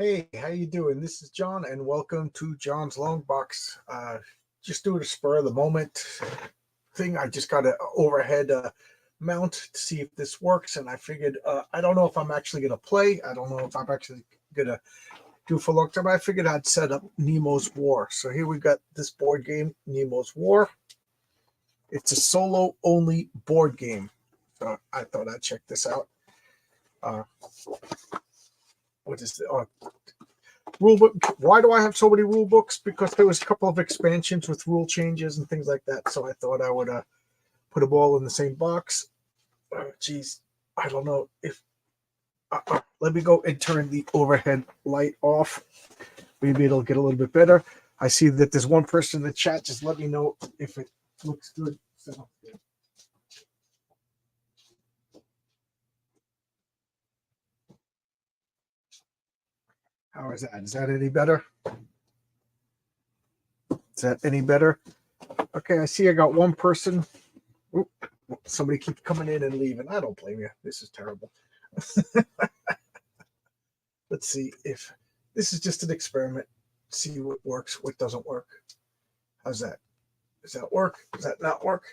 Hey, how you doing? This is John, and welcome to John's Long Box. Just doing a spur of the moment thing. I just got an overhead mount to see if this works, and I figured I don't know if I'm actually gonna play. I don't know if I'm actually gonna do for a long time. I figured I'd set up Nemo's War. So here we got this board game, Nemo's War. It's a solo only board game. So I thought I'd check this out. What is the rule book? Why do I have so many rule books? Because there was a couple of expansions with rule changes and things like that. So I thought I would put them all in the same box. Geez, I don't know if. Let me go and turn the overhead light off. Maybe it'll get a little bit better. I see that there's one person in the chat. Just let me know if it looks good. So, how is that? Is that any better? Is that any better? Okay, I see I got one person. Oop, somebody keeps coming in and leaving. I don't blame you. This is terrible. Let's see if this is just an experiment. See what works, what doesn't work. How's that? Does that work? Does that not work?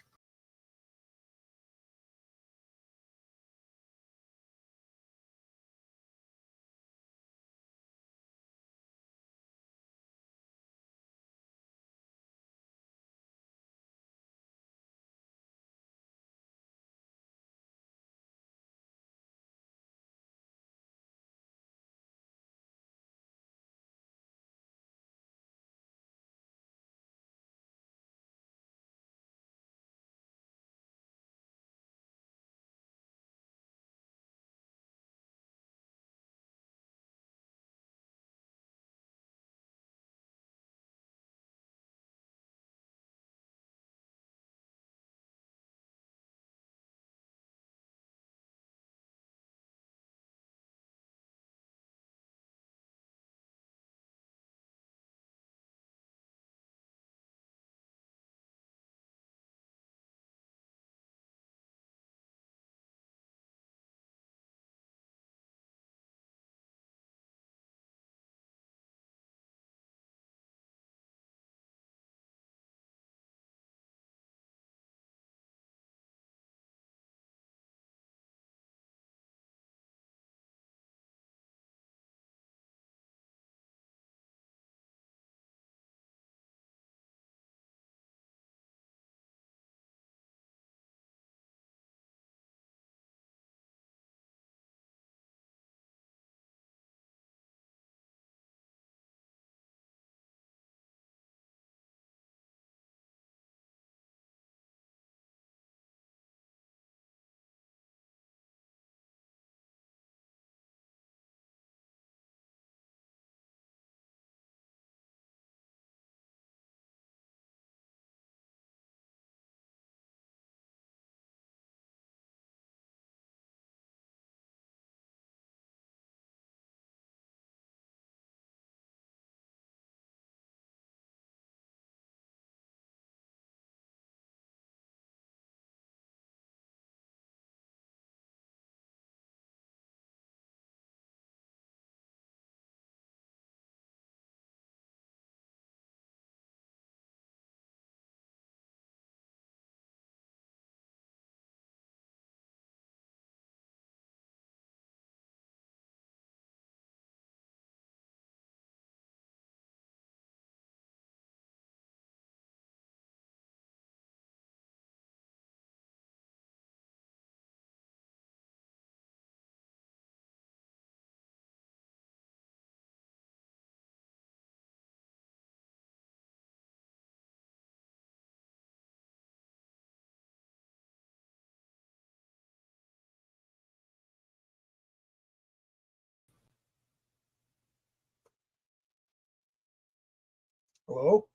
Hello?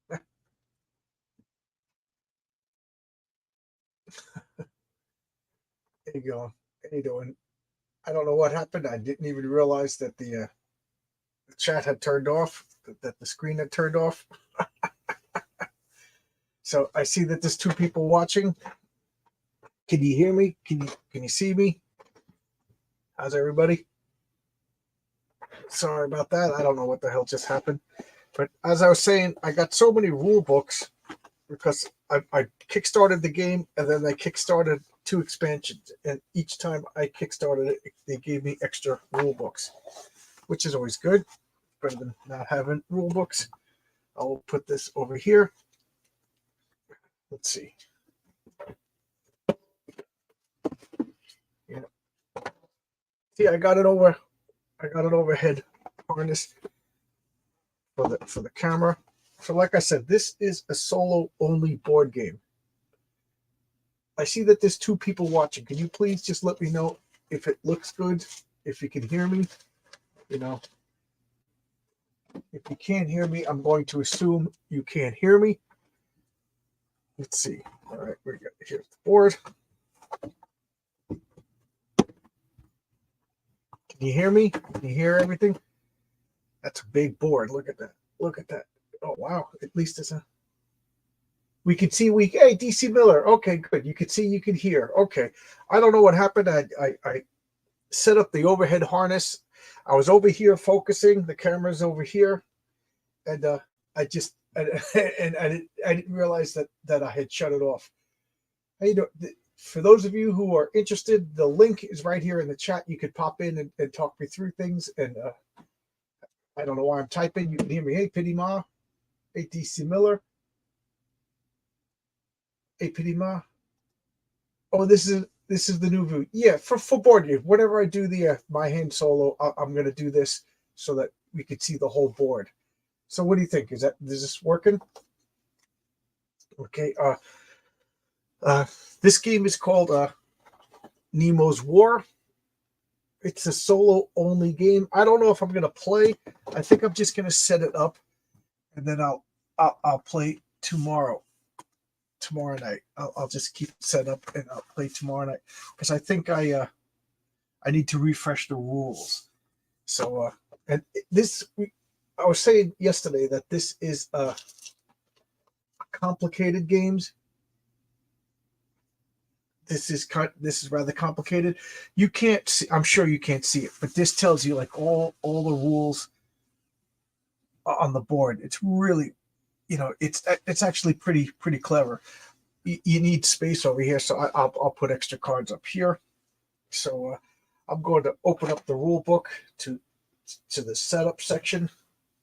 There you go. How you doing? I don't know what happened. I didn't even realize that the chat had turned off, that the screen had turned off. So I see that there's two people watching. Can you hear me? Can you see me? How's everybody? Sorry about that. I don't know what the hell just happened. But as I was saying, I got so many rule books because I kickstarted the game and then I kickstarted 2 expansions. And each time I kickstarted it, they gave me extra rule books, which is always good. Better than not having rule books. I'll put this over here. Let's see. Yeah. See, I got an overhead harness for the camera. So like I said, this is a solo only board game. I see that there's 2 people watching. Can you please just let me know if it looks good, if you can hear me? You know, if you can't hear me, I'm going to assume you can't hear me. Let's see. All right, here's the board. Can you hear me? Can you hear everything? That's a big board. Look at that. Look at that. Oh wow! At least it's a. We could see. Hey, DC Miller. Okay, good. You could see. You could hear. Okay. I don't know what happened. I set up the overhead harness. I was over here focusing. The camera's over here, and I just and I didn't realize that I had shut it off. Hey, for those of you who are interested, the link is right here in the chat. You could pop in and talk me through things. And I don't know why I'm typing. You can hear me. Hey, Pity Ma. Hey, DC Miller. Hey, Pity Ma. Oh, this is the new view. Yeah, for board game. Whenever I do the my hand solo, I'm gonna do this so that we could see the whole board. So what do you think? Is this working? Okay. This game is called Nemo's War. It's a solo only game. I don't know if I'm gonna play. I think I'm just gonna set it up, and then I'll play tomorrow night. I'll just keep it set up and I'll play tomorrow night because I think I need to refresh the rules. So and I was saying yesterday that this is complicated games. This is rather complicated. You can't see, I'm sure you can't see it, but this tells you like all the rules on the board. It's really, it's actually pretty clever. You need space over here, so I'll put extra cards up here. So I'm going to open up the rule book to the setup section.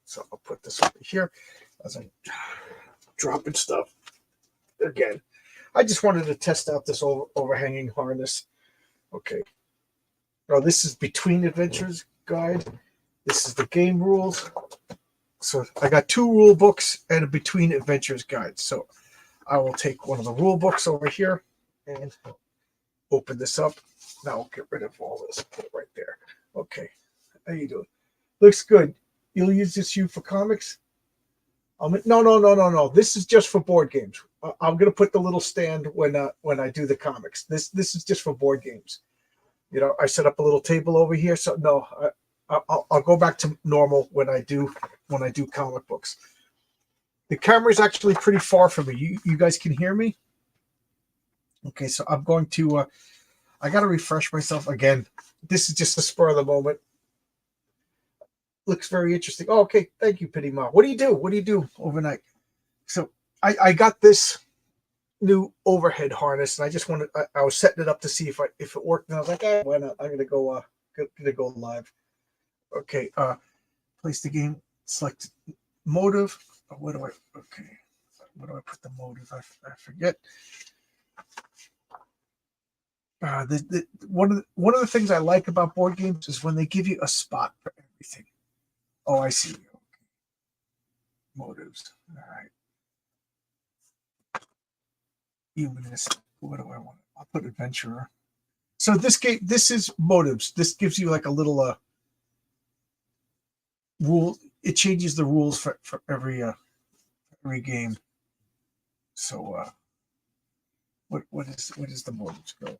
So I'll put this over here as I'm dropping stuff again. I just wanted to test out this overhanging harness. Okay. Now this is Between Adventures guide. This is the game rules. So I got 2 rule books and a Between Adventures guide. So I will take one of the rule books over here and open this up. Now I'll get rid of all this. Put it right there. Okay. How you doing? Looks good. You'll use this for comics? No. This is just for board games. I'm gonna put the little stand when I do the comics. This is just for board games. I set up a little table over here. So no, I'll go back to normal when I do comic books. The camera is actually pretty far from me. You guys can hear me? Okay, so I'm going to I gotta refresh myself again. This is just a spur of the moment. Looks very interesting. Oh, okay, thank you, Pity Ma. What do you do? What do you do overnight? So I got this new overhead harness, and I just wanted I was setting it up to see if it worked, and I was like, why not? I'm gonna go live. Okay, place the game, select motive. Where do I put the motive? I forget. One of the things I like about board games is when they give you a spot for everything. Oh, I see. Okay. Motives. All right. Humanist. What do I want? I'll put adventurer. So this is motives. This gives you like a little rule. It changes the rules for every game. So what is the motives go?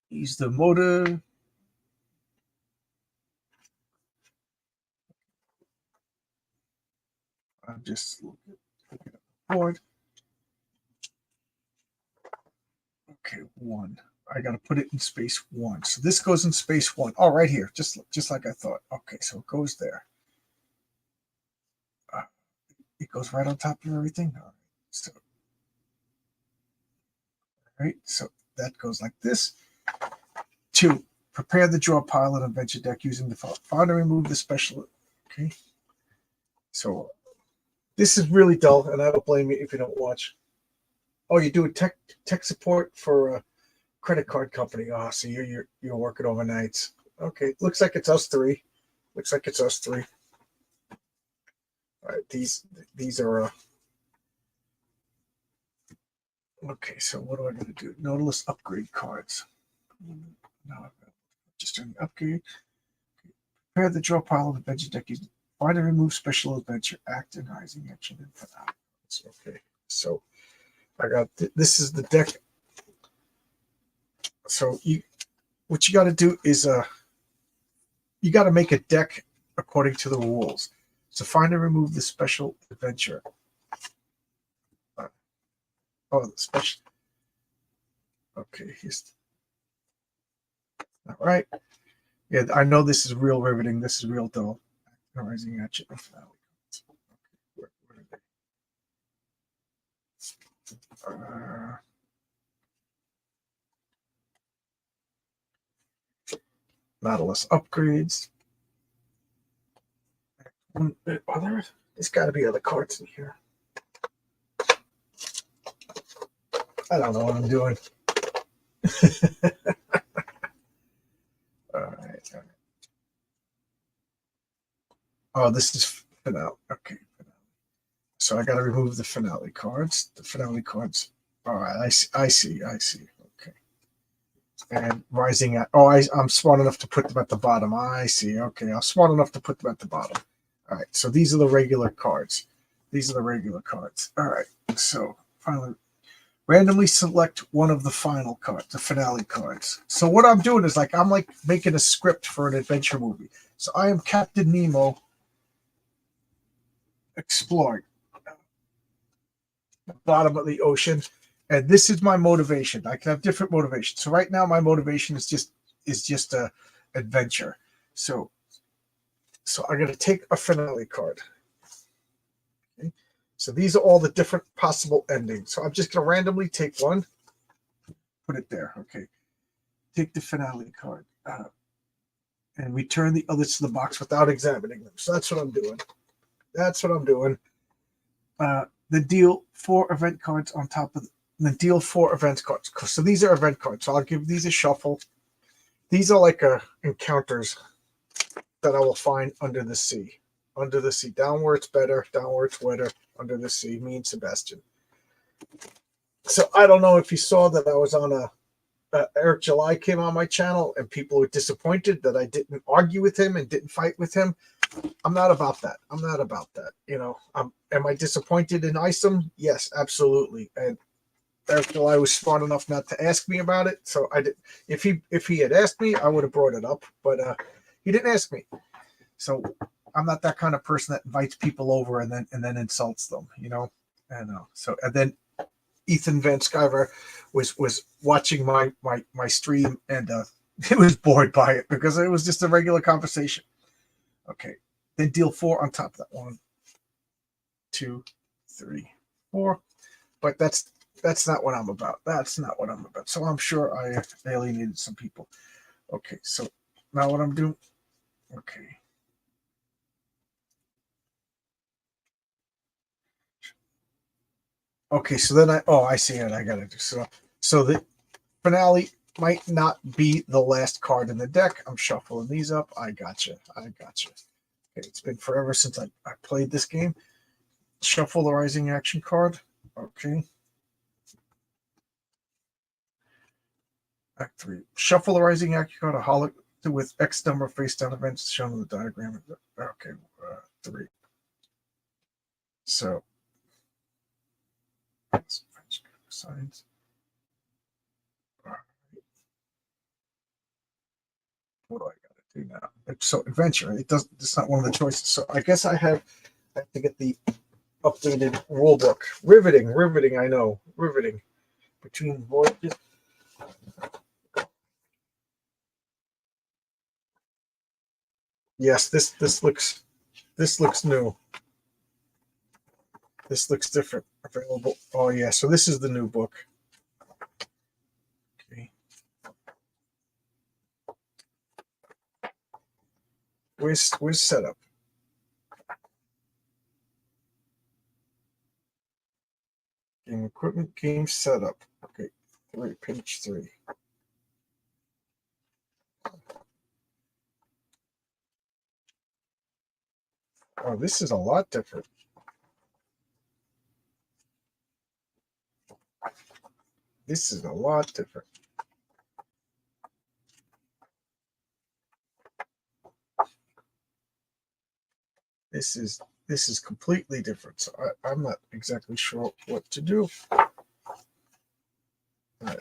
Use the motive. I'm just looking at the board. Okay, 1. I got to put it in space 1. So this goes in space 1. Oh, right here, just like I thought. Okay, so it goes there. It goes right on top of everything. All right, so that goes like this. 2, prepare the draw pile and adventure deck using the find and remove the special. Okay, so this is really dull, and I don't blame you if you don't watch. Oh, you do a tech support for a credit card company. Oh, so you're working overnights. Okay, looks like it's us three. Looks like it's us three. All right, these are. Okay, so what do I got to do? Nautilus upgrade cards. No, just doing the upgrade. Prepare the draw pile of adventure deck. Find and remove special adventure act and rising action and finale. Okay, so I got this is the deck. So what you got to do is you got to make a deck according to the rules. So find and remove the special adventure. Oh, the special. Okay, here's all right. Yeah, I know this is real riveting. This is real dull. Rising action and finale. Okay, where are they? Nautilus upgrades. There's got to be other cards in here. I don't know what I'm doing. All right. Oh, this is finale. Okay. So I got to remove the finale cards. The finale cards. All right. I see. Okay. And rising at. Oh, I'm smart enough to put them at the bottom. I see. Okay. I'm smart enough to put them at the bottom. All right. So these are the regular cards. All right. So finally, randomly select one of the final cards, the finale cards. So what I'm doing is I'm like making a script for an adventure movie. So I am Captain Nemo exploring the bottom of the ocean, and this is my motivation. I can have different motivations. So right now my motivation is just a adventure. So I'm going to take a finale card. Okay. So these are all the different possible endings. So I'm just going to randomly take one, put it there. Okay. Take the finale card and return the others to the box without examining them. So that's what I'm doing. Then deal 4 event cards on top of then deal 4 event cards. So these are event cards. So I'll give these a shuffle. These are like encounters that I will find under the sea. Under the sea. Down where it's better, down where it's wetter, under the sea. Me and Sebastian. So I don't know if you saw that I was on Eric July came on my channel and people were disappointed that I didn't argue with him and didn't fight with him. I'm not about that. Am I disappointed in Isom? Yes, absolutely. And Eric July was smart enough not to ask me about it. So I did. If he had asked me, I would have brought it up. But he didn't ask me. So I'm not that kind of person that invites people over and then insults them. So and then Ethan Van Sciver was watching my stream and he was bored by it because it was just a regular conversation. Okay, then deal 4 on top of that. 1, 2, 3, 4. But that's not what I'm about. So I'm sure I alienated some people. Okay, so now what I'm doing. Okay. Okay, so then I see it. I gotta do so the finale might not be the last card in the deck. I'm shuffling these up. I gotcha. Okay, it's been forever since I played this game. Shuffle the rising action card. Okay. Act 3. Shuffle the rising action card. A holo with X number of face down events shown in the diagram. Okay, 3. So signs. What do I got to do now? So adventure. It's not one of the choices. So I guess I have to get the updated rule book. Riveting. I know. Riveting. Between voyages. Yes, this looks new. This looks different. Available. Oh yeah, so this is the new book. Okay. Where's setup? Game equipment, game setup. Okay, page 3. Oh, this is a lot different. This is a lot different. This is completely different. So I'm not exactly sure what to do. All right.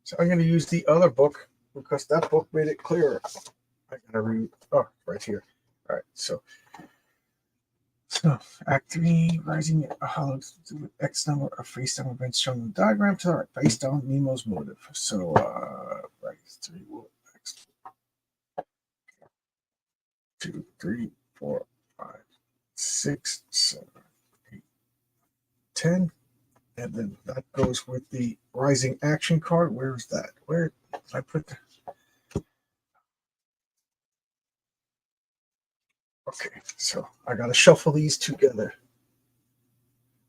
So I'm going to use the other book because that book made it clearer. I gotta read. Oh, right here. All right. So Act 3, rising hollow with X number of face down events shown in the diagram to the right, based on Nemo's motive. So right 3 will X 2, 3, 4, 5, 6, 7, 8, 10. And then that goes with the rising action card. Where's that? Where did I put the Okay, so I gotta shuffle these together.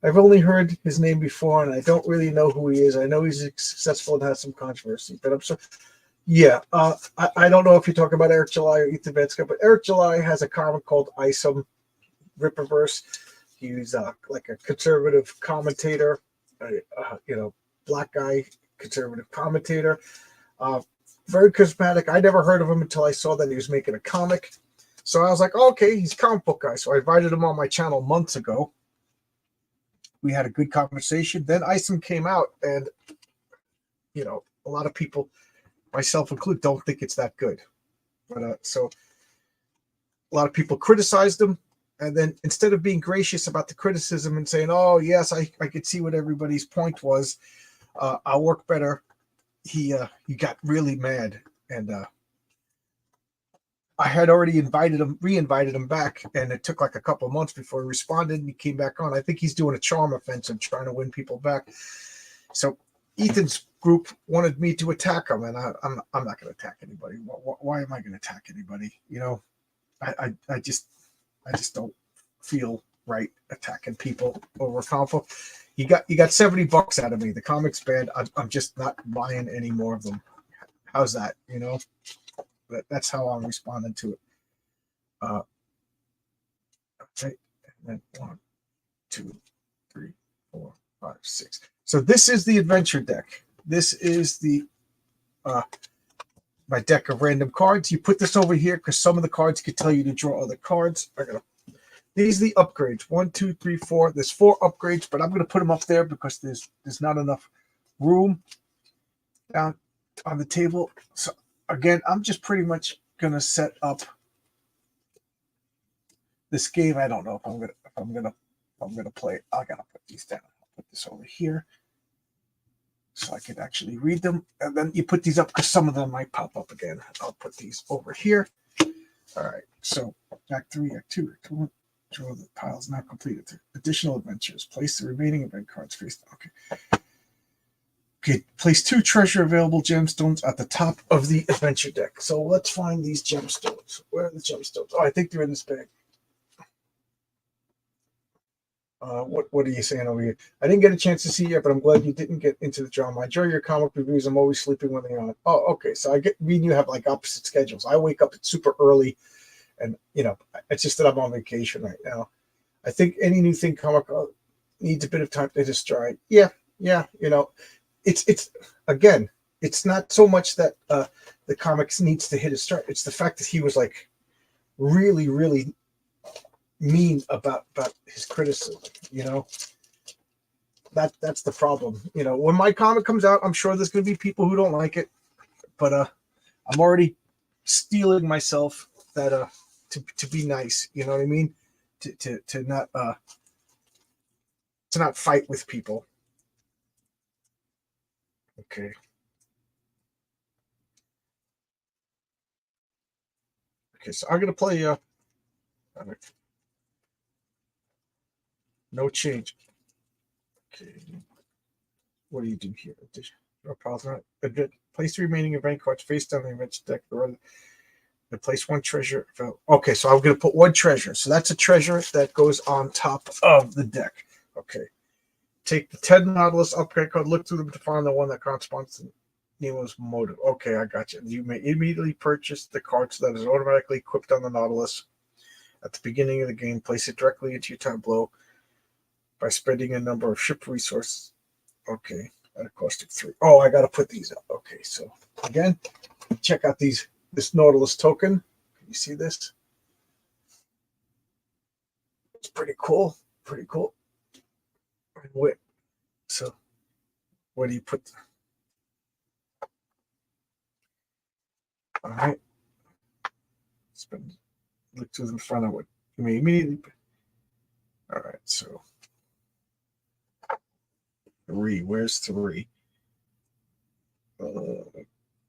I've only heard his name before, and I don't really know who he is. I know he's successful and has some controversy, but I'm so yeah. I don't know if you're talking about Eric July or Ethan Venska, but Eric July has a comic called Isom Ripperverse. He's like a conservative commentator, black guy conservative commentator. Uh, Very charismatic. I never heard of him until I saw that he was making a comic. So I was like, oh, okay, he's a comic book guy. So I invited him on my channel months ago. We had a good conversation. Then Isom came out, and a lot of people, myself included, don't think it's that good. But so a lot of people criticized him, and then instead of being gracious about the criticism and saying, "Oh yes, I could see what everybody's point was. I'll work better," he got really mad, and I had already re-invited him back, and it took like a couple of months before he responded, and he came back on. I think he's doing a charm offensive, trying to win people back. So Ethan's group wanted me to attack him, and I'm not going to attack anybody. Why am I going to attack anybody? I just don't feel right attacking people over comic book. You got $70 out of me. The comic's bad. I'm just not buying any more of them. How's that? That's how I'm responding to it. Okay, and then 1, 2, 3, 4, 5, 6. So this is the adventure deck. This is the my deck of random cards. You put this over here because some of the cards could tell you to draw other cards. These are the upgrades. 1, 2, 3, 4. There's 4 upgrades, but I'm going to put them up there because there's not enough room down on the table. So again, I'm just pretty much going to set up this game. I don't know if I'm gonna play. I gotta put these down. I'll put this over here so I can actually read them. And then you put these up because some of them might pop up again. I'll put these over here. All right. So Act 3, Act 2, Act 1. Draw the piles not completed. Additional adventures. Place the remaining event cards face down. Okay. Place 2 treasure available gemstones at the top of the adventure deck. So let's find these gemstones. Where are the gemstones? Oh, I think they're in this bag. What are you saying over here? I didn't get a chance to see you, but I'm glad you didn't get into the drama. I enjoy your comic reviews. I'm always sleeping when they're on. Oh, okay. So me and you have like opposite schedules. I wake up super early, and it's just that I'm on vacation right now. I think any new thing comic needs a bit of time to just dry. Yeah. It's again, it's not so much that the comics needs to hit a stride. It's the fact that he was like really, really mean about his criticism. That's the problem. When my comic comes out, I'm sure there's going to be people who don't like it, but I'm already steeling myself that to be nice. You know what I mean? To not fight with people. Okay. Okay, so I'm gonna play. No change. Okay. What do you do here? Place the remaining event cards face down the event deck. And place one treasure. Okay, so I'm going to put one treasure. So that's a treasure that goes on top of the deck. Okay. Take the 10 Nautilus upgrade card, look through them to find the one that corresponds to Nemo's motive. Okay, I got you. You may immediately purchase the card so that is automatically equipped on the Nautilus at the beginning of the game. Place it directly into your tableau by spending a number of ship resources. Okay, at a cost of 3. Oh, I got to put these up. Okay, so again, check out this Nautilus token. Can you see this? It's pretty cool. Pretty cool. So, where do you put? All right. Look to the front of it. You may immediately. All right. So 3. Where's 3?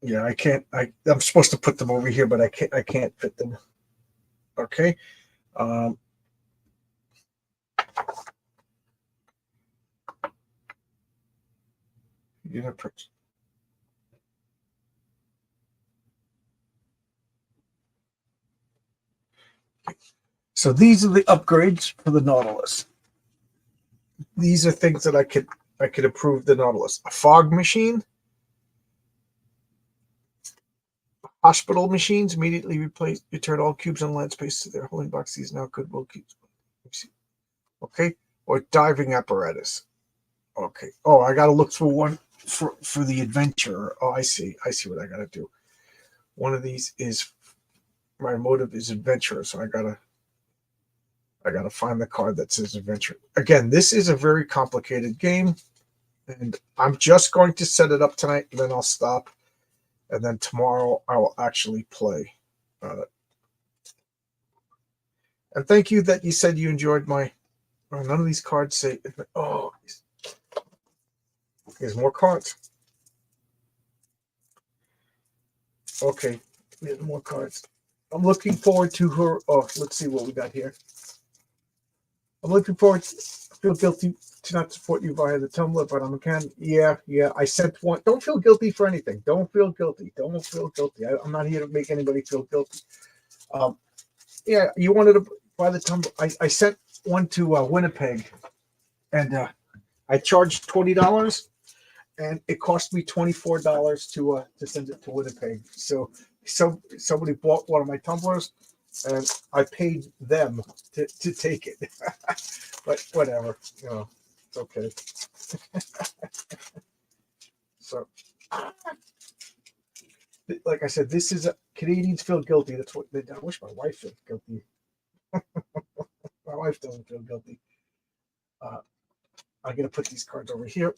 Yeah, I can't. I'm supposed to put them over here, but I can't. I can't fit them. Okay. Unit purchase. So these are the upgrades for the Nautilus. These are things that I could improve the Nautilus. A fog machine. Hospital machines immediately return all cubes on land space to their holding box. These now goodwill cubes. Okay. Or diving apparatus. Okay. Oh, I got to look through one for the adventurer. Oh, I see. I see what I got to do. One of these is my motive is adventurer, so I gotta find the card that says adventure. Again, this is a very complicated game, and I'm just going to set it up tonight, and then I'll stop, and then tomorrow I will actually play. And thank you that you said you enjoyed my. Oh, none of these cards say. Oh, here's more cards. Okay, here's more cards. I'm looking forward to her. Oh, let's see what we got here. I'm looking forward to. I feel guilty to not support you via the Tumblr, but I'm a can. Yeah. I sent one. Don't feel guilty for anything. Don't feel guilty. Don't feel guilty. I'm not here to make anybody feel guilty. Yeah, you wanted to buy the Tumblr. I sent one to Winnipeg, and I charged $20, and it cost me $24 to send it to Winnipeg. So somebody bought one of my tumblers, and I paid them to take it. But whatever, it's okay. So, like I said, this is Canadians feel guilty. That's what I wish my wife felt guilty. My wife doesn't feel guilty. I'm gonna put these cards over here.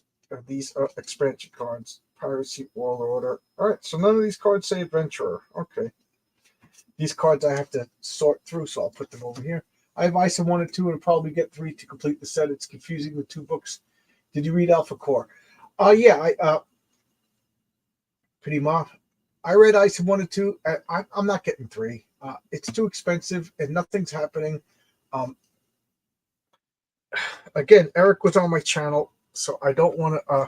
These are expansion cards. Piracy, World Order. All right, so none of these cards say Adventurer. Okay. These cards I have to sort through, so I'll put them over here. I have Item 1 and 2 and probably get 3 to complete the set. It's confusing with 2 books. Did you read Alpha Core? Yeah, pretty much. I read Item 1 and 2. I'm not getting 3. It's too expensive and nothing's happening. Again, Eric was on my channel, so I don't want to.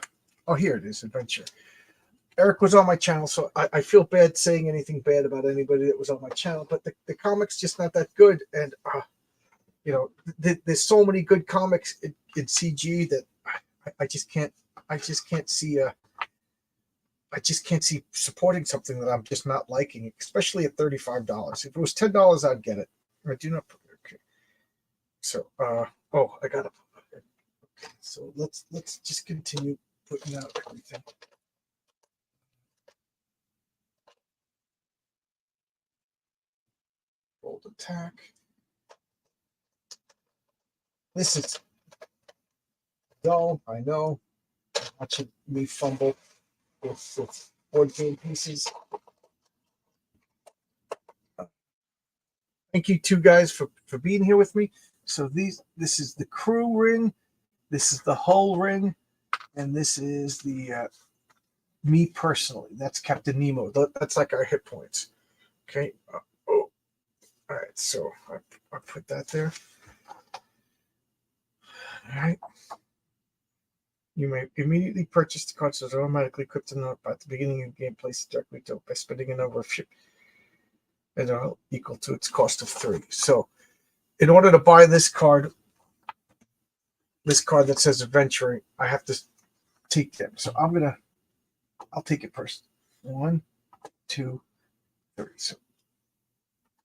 Oh, here it is, Adventure. Eric was on my channel, so I feel bad saying anything bad about anybody that was on my channel, but the comics just not that good. And, there's so many good comics in CG that I just can't see. I just can't see supporting something that I'm just not liking, especially at $35. If it was $10, I'd get it. I do not. Okay. So, I got it. Okay. So let's just continue putting out everything. Bold attack. This is dull, I know. Watching me fumble with board game pieces. Thank you two guys for being here with me. So this is the crew ring, this is the hull ring, and this is the me personally. That's Captain Nemo. That's like our hit points. Okay. All right, so I put that there. All right. You may immediately purchase the cards that automatically equipped in the at the beginning of the game. Place it directly to by spending a number of ship and equal to its cost of 3. So, in order to buy this card that says adventuring, I have to take them. So I'll take it first. 1, 2, 3. So,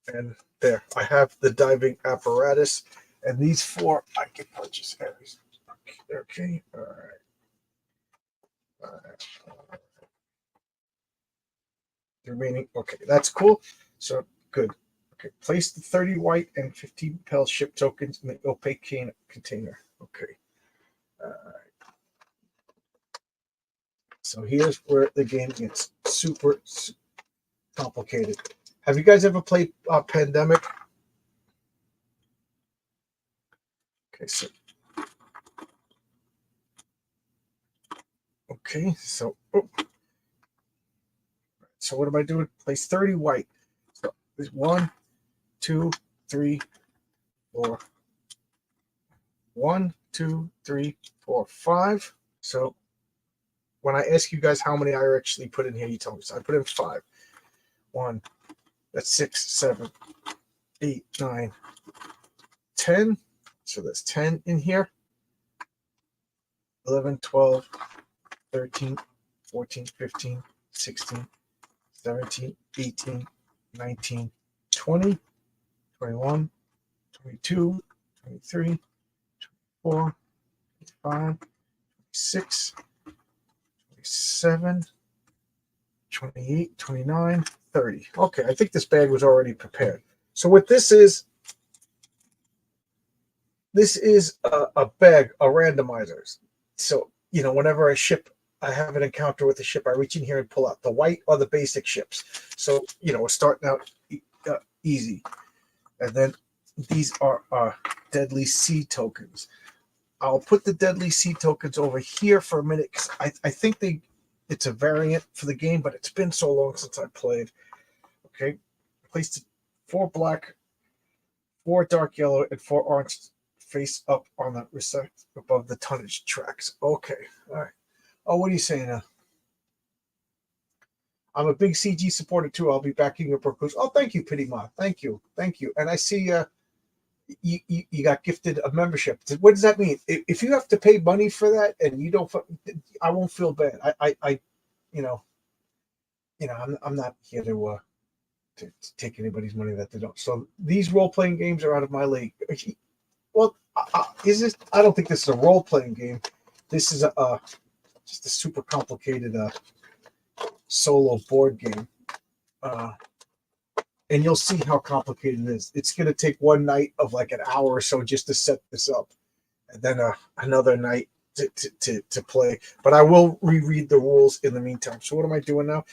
and there, I have the diving apparatus, and these 4 I can purchase. Okay, all right. The remaining, okay, that's cool. So good. Okay, place the 30 white and 15 pale ship tokens in the opaque container. Okay. So here's where the game gets super complicated. Have you guys ever played Pandemic? Okay, so so what am I doing? Place 30 white. So there's 1, 2, 3, 4. 1, 2, 3, 4, 5. So when I ask you guys how many I actually put in here, you tell me. So I put in 5. 1, that's 6, 7, 8, 9, 10. So that's 10 in here. 11, 12, 13, 14, 15, 16, 17, 18, 19, 20, 21, 22, 23, 24, 25, 26, 27, 28, 29, 30. Okay, I think this bag was already prepared. So what this is a bag of randomizers. So, whenever I have an encounter with a ship, I reach in here and pull out the white or the basic ships. So, we're starting out easy. And then these are Deadly Sea tokens. I'll put the Deadly Sea tokens over here for a minute because I think it's a variant for the game, but it's been so long since I played. Okay, placed 4 black, 4 dark yellow, and 4 orange face up on the receipt above the tonnage tracks. Okay, all right. Oh, what are you saying now? I'm a big CG supporter too. I'll be backing your Brooklyn. Oh, thank you, Pity Ma. Thank you. And I see you got gifted a membership. What does that mean? If you have to pay money for that and you don't, I won't feel bad. I I'm not here to take anybody's money that they don't. So these role playing games are out of my league. Well, is this? I don't think this is a role playing game. This is just a super complicated solo board game. And you'll see how complicated it is. It's going to take one night of like an hour or so just to set this up, and then another night to play. But I will reread the rules in the meantime. So what am I doing now?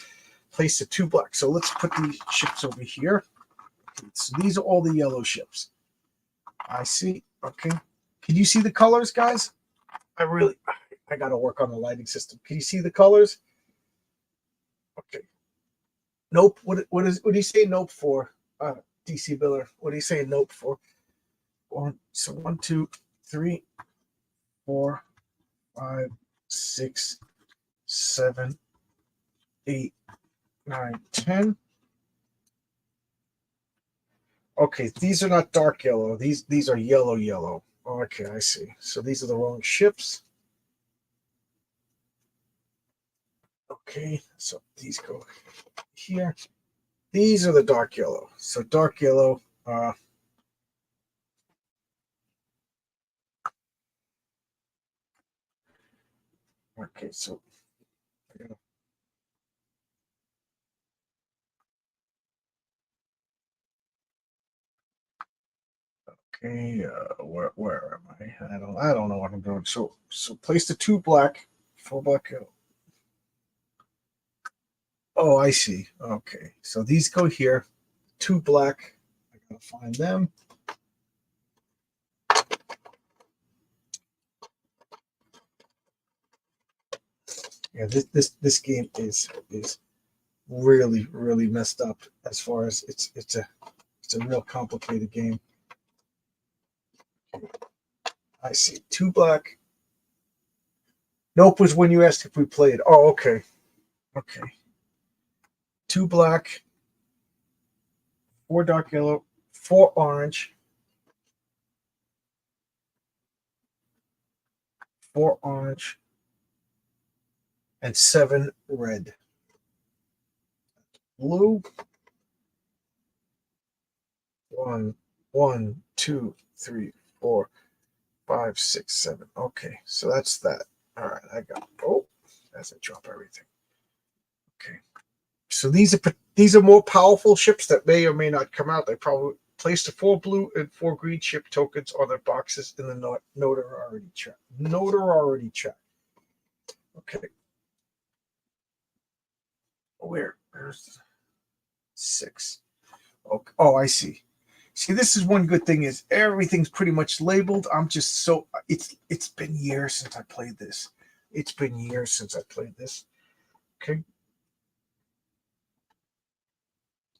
Place the 2 black. So let's put these ships over here. So these are all the yellow ships. I see. Okay. Can you see the colors, guys? I got to work on the lighting system. Can you see the colors? Okay. Nope. What do you say nope for? DC Biller. What do you say nope for? 1, 2, 3, 4, 5, 6, 7, 8, 9, 10. Okay, these are not dark yellow. These are yellow. Okay, I see. So these are the wrong ships. Okay, so these go here. These are the dark yellow. So dark yellow. Okay, so okay, where am I? I don't know what I'm doing. So place the 2 black, 4 black yellow. Oh, I see. Okay, so these go here. 2 black. I gotta find them. Yeah, this game is really messed up as far as it's It's a real complicated game. I see 2 black. Nope was when you asked if we played. Oh, okay. Okay. 2 black, 4 dark yellow, 4 orange, 4 orange, and 7 red. Blue. 1, 1, 2, 3, 4, 5, 6, 7. Okay, so that's that. All right, I got. Oh, as I drop everything. Okay, so these are more powerful ships that may or may not come out. They probably placed the 4 blue and 4 green ship tokens on their boxes in the notoriety track. Notoriety track. Okay. Where's the 6? Okay. Oh, I see. See, this is one good thing is everything's pretty much labeled. I'm just so it's been years since I played this. It's been years since I played this. Okay.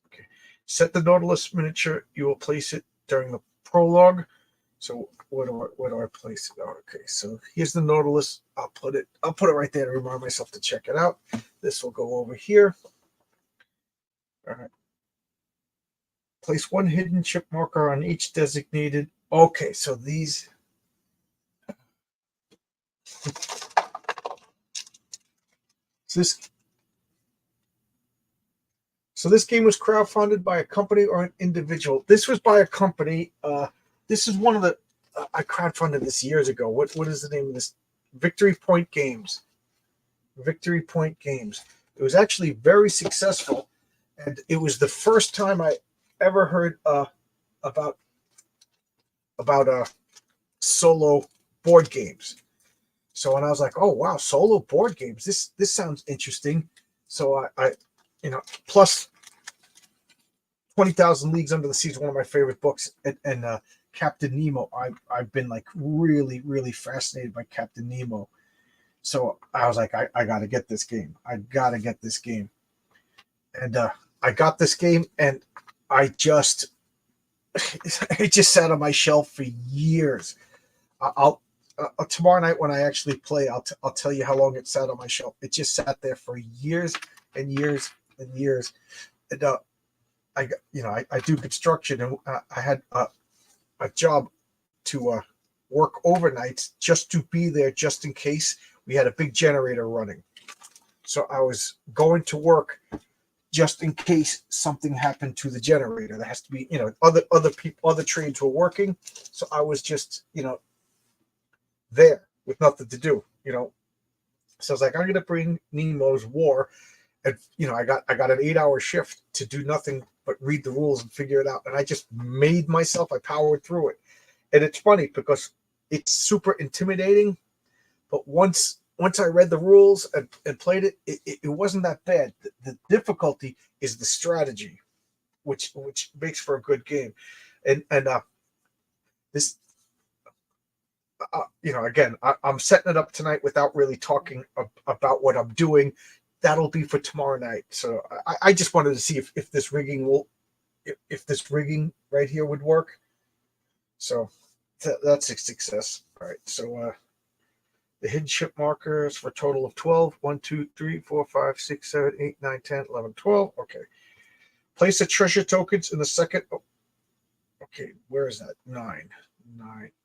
Okay. Set the Nautilus miniature. You will place it during the prologue. So where do I place it? Oh, okay. So here's the Nautilus. I'll put it right there to remind myself to check it out. This will go over here. All right. Place 1 hidden chip marker on each designated. Okay, so these. So this game was crowdfunded by a company or an individual. This was by a company. This is one of the. I crowdfunded this years ago. What is the name of this? Victory Point Games. Victory Point Games. It was actually very successful, and it was the first time I ever heard about solo board games. So when I was like, oh wow, solo board games, this sounds interesting. So I plus 20,000 Leagues Under the Sea is one of my favorite books, and Captain Nemo. I've been like really, really fascinated by Captain Nemo. So I was like, I got to get this game. I got to get this game. And I got this game, and it just sat on my shelf for years. I'll tomorrow night when I actually play, I'll tell you how long it sat on my shelf. It just sat there for years and years and years. And I do construction, and I had a job to work overnights just to be there, just in case we had a big generator running. So I was going to work just in case something happened to the generator. There has to be, other people, other trades were working. So I was just, there with nothing to do, So I was like, I'm going to bring Nemo's War. And, I got an 8-hour shift to do nothing but read the rules and figure it out. And I just made myself, I powered through it. And it's funny because it's super intimidating. But once I read the rules and played it, it wasn't that bad. The difficulty is the strategy, which makes for a good game. And this, again, I'm setting it up tonight without really talking about what I'm doing. That'll be for tomorrow night. So I just wanted to see if this rigging if this rigging right here would work. So that's a success. All right. So the hidden ship markers for a total of 12. 1, 2, 3, 4, 5, 6, 7, 8, 9, 10, 11, 12. Okay. Place the treasure tokens in the second. Oh, okay. Where is that? 9.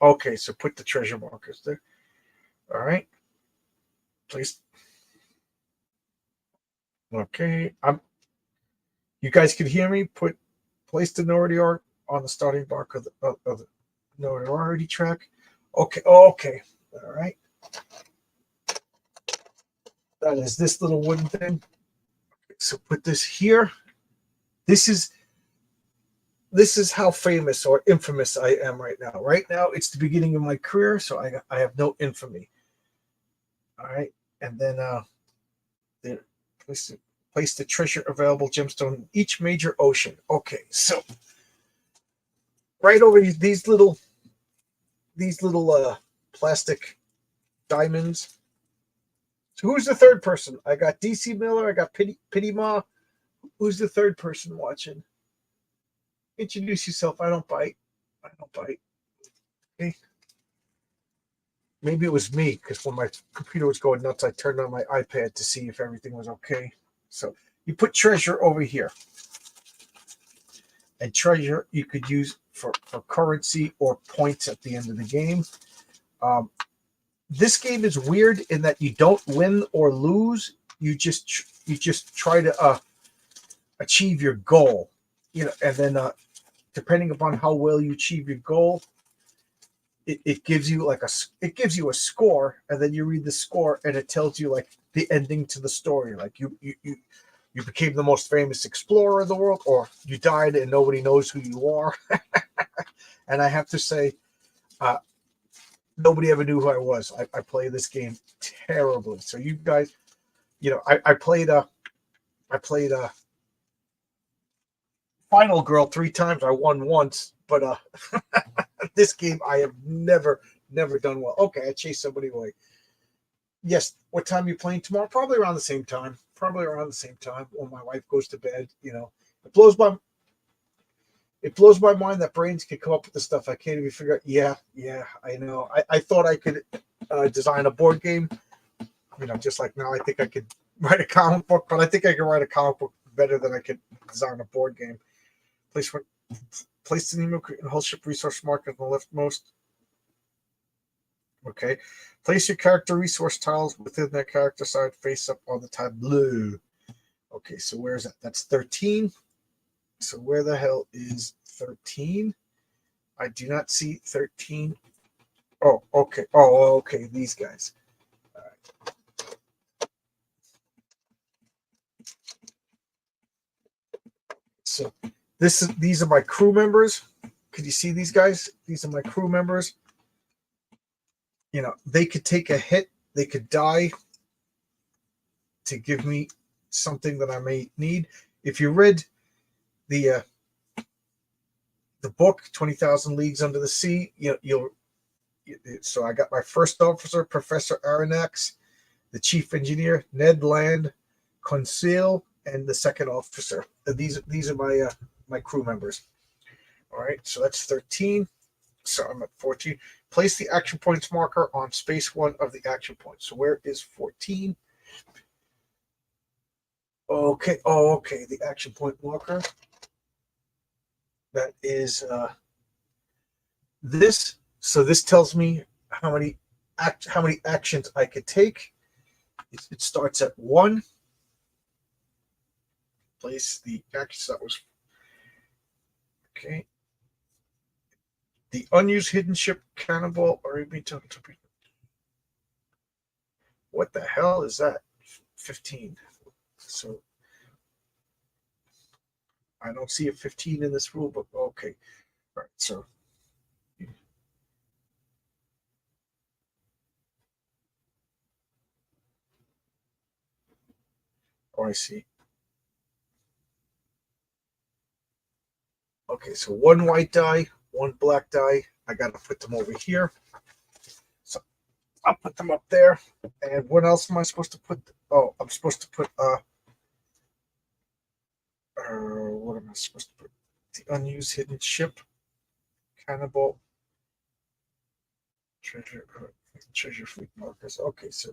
Okay. So put the treasure markers there. All right. Place. Okay. You guys can hear me. Place the notoriety on the starting block of the notoriety track. Okay. Okay. All right. That is this little wooden thing. So put this here. This is how famous or infamous I am right now. Right now, it's the beginning of my career, so I have no infamy. All right, and then place the treasure available gemstone in each major ocean. Okay, so right over these little plastic diamonds. So who's the third person? I got DC Miller. I got Pity Ma. Who's the third person watching? Introduce yourself. I don't bite. I don't bite. Okay. Maybe it was me because when my computer was going nuts, I turned on my iPad to see if everything was okay. So you put treasure over here. And treasure you could use for currency or points at the end of the game. Um, this game is weird in that you don't win or lose. You just try to achieve your goal. And then depending upon how well you achieve your goal, it gives you it gives you a score, and then you read the score, and it tells you like the ending to the story. Like you became the most famous explorer in the world, or you died and nobody knows who you are. And I have to say, nobody ever knew who I was. I play this game terribly. So you guys, I played Final Girl 3 times. I won once, but this game I have never done well. Okay, I chased somebody away. Yes, what time are you playing tomorrow? Probably around the same time. Probably around the same time when my wife goes to bed. It blows my mind that brains can come up with the stuff I can't even figure out. Yeah, I know. I thought I could design a board game. Just like now, I think I could write a comic book, but I think I can write a comic book better than I could design a board game. Place the Nemo and whole ship resource marker on the leftmost. Okay. Place your character resource tiles within that character side face up on the tableau. Okay, so where's that? That's 13. So where the hell is 13? I do not see 13. Oh, okay. Oh, okay. These guys. All right. So these are my crew members. Could you see these guys? These are my crew members. They could take a hit. They could die to give me something that I may need. If you read the book 20,000 Leagues Under the Sea, so I got my first officer, Professor Aronnax, the chief engineer, Ned Land, Conseil, and the second officer. These are my crew members. All right, so that's 13. So I'm at 14. Place the action points marker on space 1 of the action points. So where is 14? Okay. Oh, okay. The action point marker. That is this. So this tells me how many actions I could take. It starts at 1. Place the actions that was okay. The unused hidden ship cannibal or what the hell is that? 15. So I don't see a 15 in this rule book. Okay. All right. So I see. Okay, so 1 white die, 1 black die. I got to put them over here. So I'll put them up there. And what else am I supposed to put? Oh, I'm supposed to put what am I supposed to put? The unused hidden ship, cannibal, treasure fleet markers. Okay, so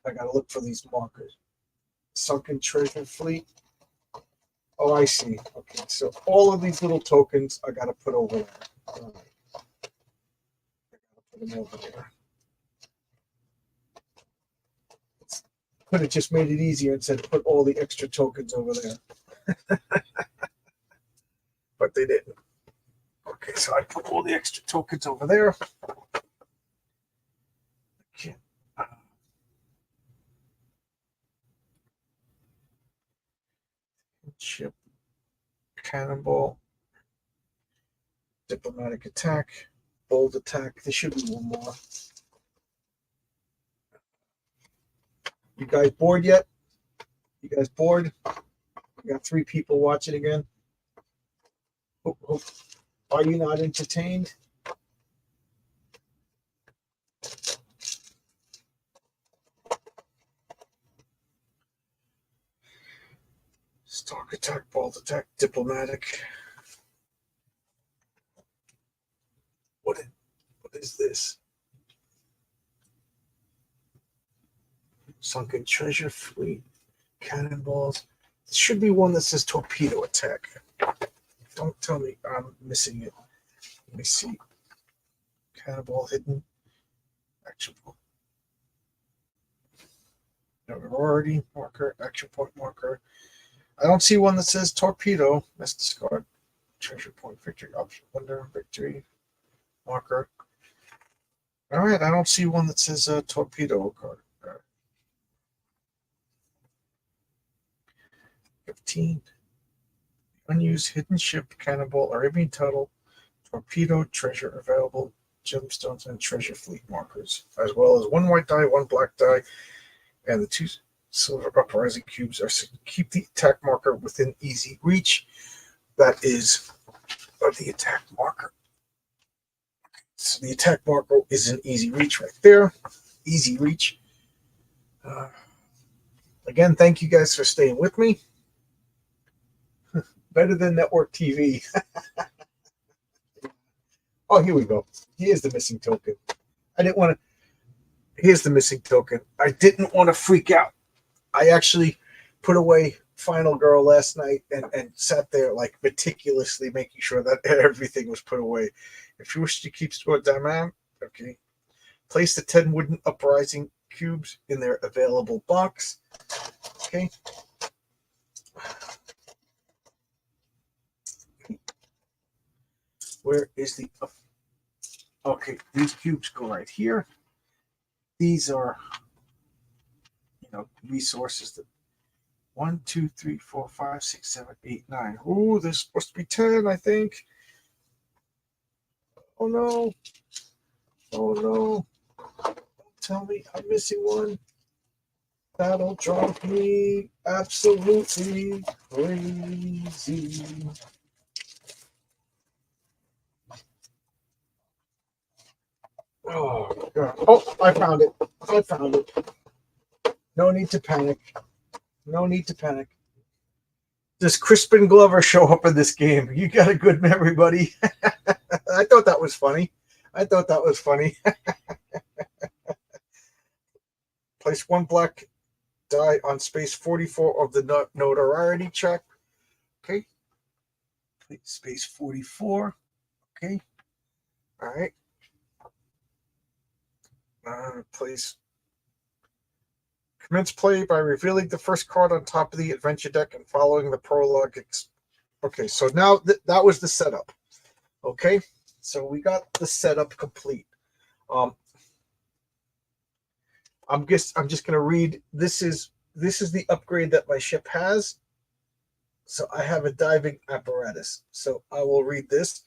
I got to look for these markers. Sunken treasure fleet. Oh, I see. Okay, so all of these little tokens I got to put over there. All right. I got to put them over there. Could have just made it easier and said put all the extra tokens over there. But they didn't. Okay, so I put all the extra tokens over there. Okay. Ship, cannonball, diplomatic attack, bold attack. There should be one more. You guys bored yet? You guys bored? We got 3 people watching again. Are you not entertained? Talk, attack, bolt, attack, diplomatic. What is this? Sunken treasure fleet, cannonballs. There should be one that says torpedo attack. Don't tell me I'm missing it. Let me see. Cannonball hidden. Action point. Priority marker, action point marker. I don't see one that says torpedo. Let's discard. Treasure point, victory option, wonder, victory marker. All right, I don't see one that says torpedo card. 15. Unused hidden ship, cannonball, Arabian tunnel, torpedo, treasure available, gemstones, and treasure fleet markers, as well as one white die, one black die, and the 2 silver uprising cubes are to keep the attack marker within easy reach. That is the attack marker. So the attack marker is an easy reach right there. Easy reach. Again, thank you guys for staying with me. Better than network TV. Oh, here we go. Here's the missing token. I didn't want to. Here's the missing token. I didn't want to freak out. I actually put away Final Girl last night and sat there like meticulously making sure that everything was put away. If you wish to keep stored diamond, okay. Place the 10 wooden uprising cubes in their available box. Okay. Where is the okay, these cubes go right here. These are resources that 1, 2, 3, 4, 5, 6, 7, 8, 9. Oh, there's supposed to be 10, I think. Oh no. Oh no. Don't tell me I'm missing one. That'll drive me absolutely crazy. Oh, God. Oh, I found it. I found it. No need to panic. No need to panic. Does Crispin Glover show up in this game? You got a good memory, buddy. I thought that was funny. Place one black die on space 44 of the notoriety check. Okay. Space 44. Okay. All right. Place. Commence play by revealing the first card on top of the adventure deck and following the prologue. Okay, so now that was the setup. Okay, so we got the setup complete. I'm just gonna read. This is the upgrade that my ship has. So I have a diving apparatus. So I will read this.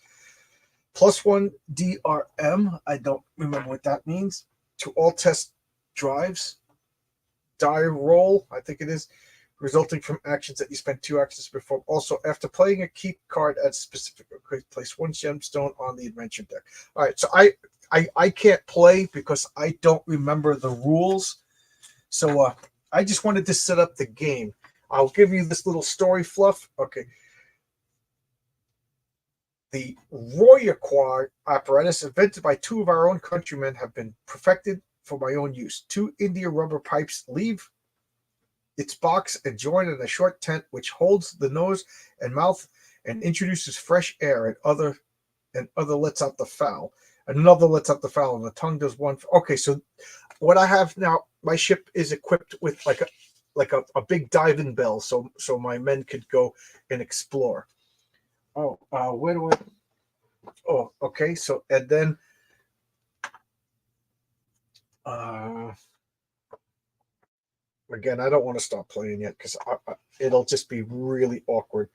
+1 DRM. I don't remember what that means. To all test drives. Die roll, I think it is, resulting from actions that you spent 2 actions to perform. Also, after playing a keep card at specific, place 1 gemstone on the adventure deck. All right, so I can't play because I don't remember the rules. So I just wanted to set up the game. I'll give you this little story fluff. Okay. The Royaquar apparatus, invented by 2 of our own countrymen, have been perfected for my own use. 2 India rubber pipes leave its box and join in a short tent which holds the nose and mouth and introduces fresh air, and other lets out the fowl. Another lets out the fowl, and the tongue does one. Okay, so what I have now, my ship is equipped with like a big diving bell, so my men could go and explore. Oh, where do I? Oh, okay. So and then, again, I don't want to stop playing yet because it'll just be really awkward.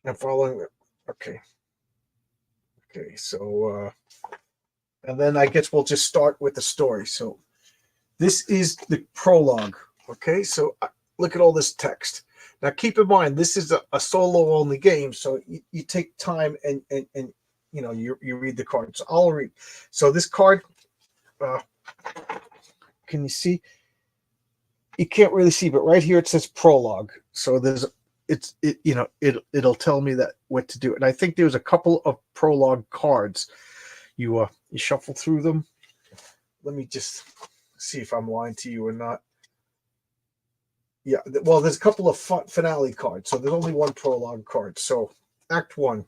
I'm following it. Okay. Okay. So, and then I guess we'll just start with the story. So, this is the prologue. Okay. So look at all this text. Now, keep in mind, this is a solo-only game, so you take time and you read the cards. So I'll read. So this card, can you see? you can't really see, but right here it says prologue. So it'll tell me that what to do. And I think there's a couple of prologue cards. You shuffle through them. Let me just see if I'm lying to you or not. Yeah, well, there's a couple of finale cards, so there's only one prologue card. So, Act 1.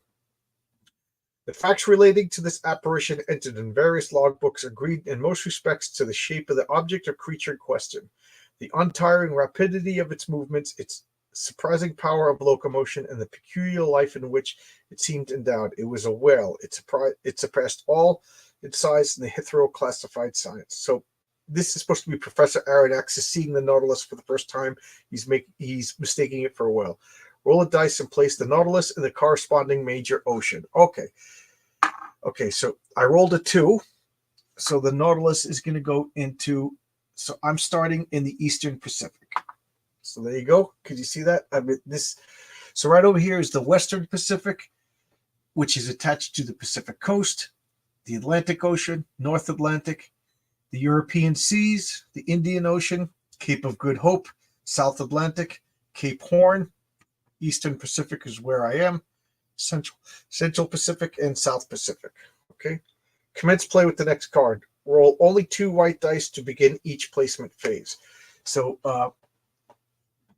The facts relating to this apparition entered in various logbooks agreed in most respects to the shape of the object or creature in question, the untiring rapidity of its movements, its surprising power of locomotion, and the peculiar life in which it seemed endowed. It was a whale. It surpassed all its size in the hitherto classified science. So this is supposed to be Professor Aradax is seeing the Nautilus for the first time. He's mistaking it for a whale. Roll a dice and place the Nautilus in the corresponding major ocean. Okay, so I rolled a 2. So the Nautilus is going to go into, so I'm starting in the Eastern Pacific. So there you go. Could you see that? So right over here is the Western Pacific, which is attached to the Pacific coast, the Atlantic Ocean, North Atlantic, the European seas, the Indian Ocean, Cape of Good Hope, South Atlantic, Cape Horn. Eastern Pacific is where I am. Central Pacific and South Pacific. Okay. Commence play with the next card. Roll only 2 white dice to begin each placement phase. So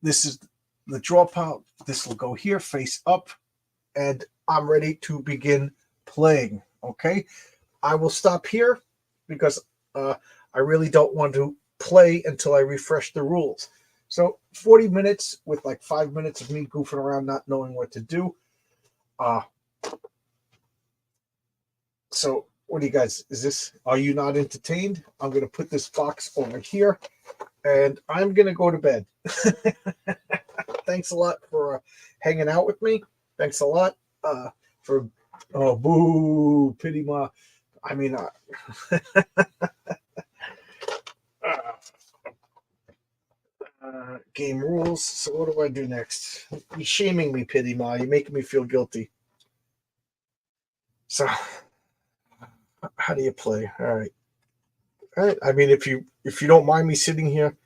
this is the draw pile. This will go here, face up, and I'm ready to begin playing. Okay. I will stop here because I really don't want to play until I refresh the rules. So 40 minutes with like 5 minutes of me goofing around, not knowing what to do. So what do you guys, are you not entertained? I'm going to put this box over here and I'm going to go to bed. Thanks a lot for hanging out with me. Thanks a lot for, oh, boo, pity ma. I mean, game rules. So what do I do next? You're shaming me, pity ma. You're making me feel guilty. So how do you play? All right. I mean, if you don't mind me sitting here,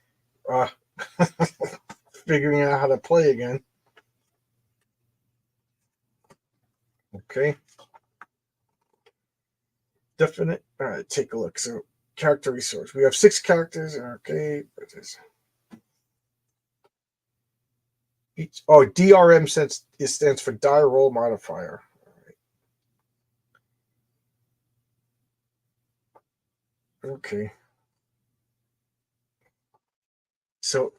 figuring out how to play again. Okay. Definite. All right. Take a look. So character resource. We have 6 characters. Okay. DRM stands for die roll modifier. Okay. So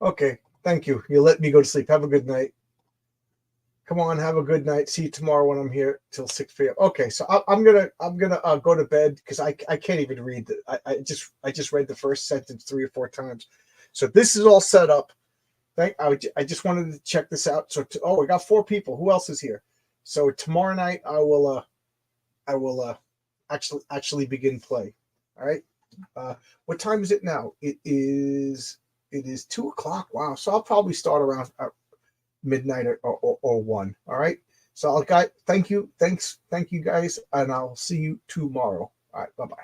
okay, thank you. You let me go to sleep. Have a good night. Come on, have a good night. See you tomorrow when I'm here till 6 p.m. Okay, so I'm gonna go to bed because I can't even read it. I just read the first sentence 3 or 4 times. So this is all set up. I just wanted to check this out. So we got 4 people. Who else is here? So tomorrow night I will actually begin play. All right. What time is it now? It is 2 o'clock. Wow. So I'll probably start around midnight or 1. All right. So thank you guys, and I'll see you tomorrow. All right. Bye-bye.